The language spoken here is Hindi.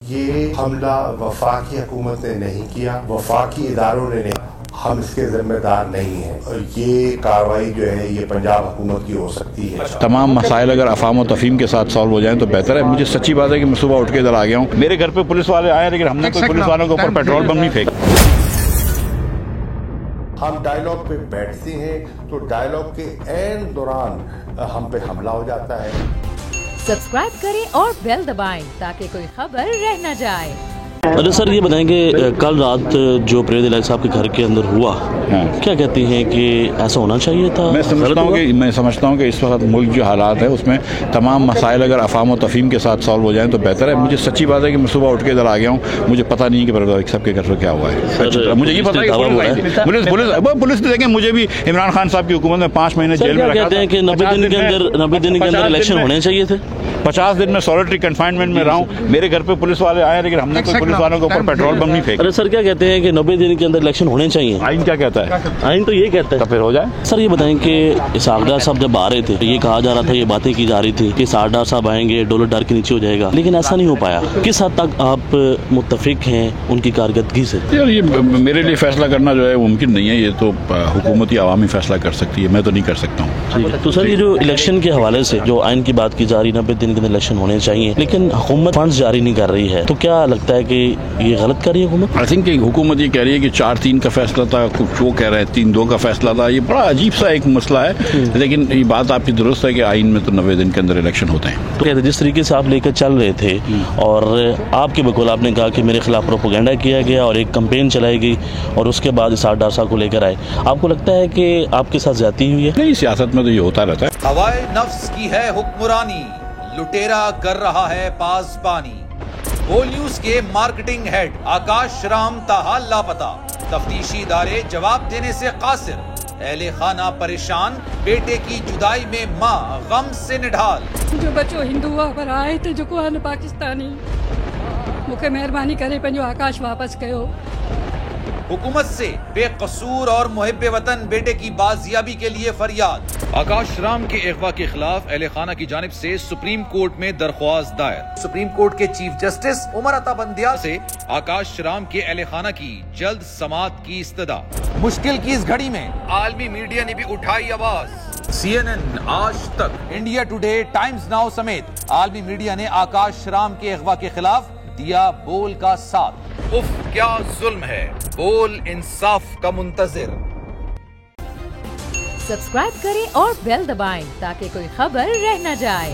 ये हमला वफाकी हुकूमत ने नहीं किया, वफाकी इदारों ने नहीं, हम इसके जिम्मेदार नहीं हैं। और ये कार्रवाई जो है ये पंजाब हुकूमत की हो सकती है। तमाम मसाइल अगर अफाम और तफहीम के साथ सॉल्व हो जाएं तो बेहतर है। मुझे सच्ची बात है कि मैं सुबह उठ के इधर आ गया हूँ, मेरे घर पे पुलिस वाले आए लेकिन हमने कोई पुलिस वालों के ऊपर पेट्रोल बम नहीं फेंका। हम डायलॉग पे बैठते हैं तो डायलॉग के ऐन दौरान हम पे हमला हो जाता है। सब्सक्राइब करें और बेल दबाएं ताकि कोई खबर रह न जाए। अरे सर ये बताएंगे कल रात जो परवेज़ इलाही साहब के घर के अंदर हुआ, क्या कहती हैं कि ऐसा होना चाहिए था? मैं समझता हूँ कि इस वक्त मुल्क जो हालात है उसमें तमाम मसाइल अगर अफाम और तफहीम के साथ सॉल्व हो जाएं तो बेहतर है। मुझे सच्ची बात है कि मैं सुबह उठ के इधर आ गया हूँ, मुझे पता नहीं कि परवेज़ साहब के घर पर क्या हुआ है। मुझे ये पता है पुलिस ने देखें, मुझे भी इमरान खान साहब की हुकूमत में 5 महीने जेल में रखा। कहते हैं कि 90 दिन के अंदर इलेक्शन होने चाहिए थे। 50 दिन में सॉलिटरी कंफाइनमेंट में रहा हूँ, मेरे घर पे पुलिस वाले आए लेकिन हमने कोई पुलिस वालों के ऊपर पेट्रोल बम नहीं फेंका। अरे सर क्या कहते हैं कि 90 दिन के अंदर इलेक्शन होने चाहिए। आइन क्या कहता है? आइन तो ये कहता है, तो फिर हो जाए। सर ये बताएं कि इसहाक डार साहब जब आ रहे थे ये कहा जा रहा था, ये बातें की जा रही थी कि इसहाक डार साहब आएंगे डॉलर डर के नीचे हो जाएगा, लेकिन ऐसा नहीं हो पाया। किस हद तक आप मुत्तफिक हैं उनकी कारकर्दगी से? यार ये मेरे लिए फैसला करना जो है मुमकिन नहीं है, ये तो हुकूमत या आवामी फैसला कर सकती है, मैं तो नहीं कर सकता हूँ। तो सर ये जो इलेक्शन के हवाले से जो आइन की बात की जा रही है 90 दिन के अंदर इलेक्शन होने चाहिए, लेकिन हुकूमत फंड्स जारी नहीं कर रही है, तो क्या लगता है कि ये गलत कर रही है हुकूमत? आई थिंक हुकूमत ये कह रही है कि 4-3 का फैसला था, कुछ वो कह रहे हैं 3-2 का फैसला था। ये बड़ा अजीब सा एक मसला है, लेकिन ये बात आपकी दुरुस्त है कि आइन में तो 90 दिन के अंदर इलेक्शन होते हैं। तो कहते जिस तरीके से आप लेकर चल रहे थे और आपके बकौल आपने कहा कि मेरे खिलाफ प्रोपेगेंडा किया गया और एक कैंपेन चलाई गई और उसके बाद इसहाक डार साहब को लेकर आए, आपको लगता है कि आपके साथ ज्यादती हुई है? नहीं, सियासत में तो ये होता रहता है। हवाए नफ्स की है हुक्मरानी, लुटेरा कर रहा है पासबानी। बोल न्यूज के मार्केटिंग हेड आकाश राम ताहा लापता, तफ्तीशी इदारे जवाब देने से कासिर, अहले खाना परेशान, बेटे की जुदाई में माँ गम से निढाल। जो बच्चों हिंदू पर आए थे जो को पाकिस्तानी, मुझे मेहरबानी करे पंहिंजो आकाश वापस कयो। हुकूमत से बेकसूर और मुहिब्बे वतन बेटे की बाजियाबी के लिए फरियाद। आकाश राम के अगवा के खिलाफ अहले खाना की जानिब से सुप्रीम कोर्ट में दरख्वास्त दायर। सुप्रीम कोर्ट के चीफ जस्टिस उमर अता बंदिया से आकाश राम के अहले खाना की जल्द समाअत की इस्तदा। मुश्किल की इस घड़ी में आलमी मीडिया ने भी उठाई आवाज। CNN, आज तक, इंडिया टुडे, टाइम्स नाउ समेत आलमी मीडिया ने आकाश राम के अगवा के खिलाफ दिया बोल का साथ। उफ क्या जुल्म है, बोल इंसाफ का मुंतजिर। सब्सक्राइब करें और बेल दबाएं ताकि कोई खबर रह न जाए।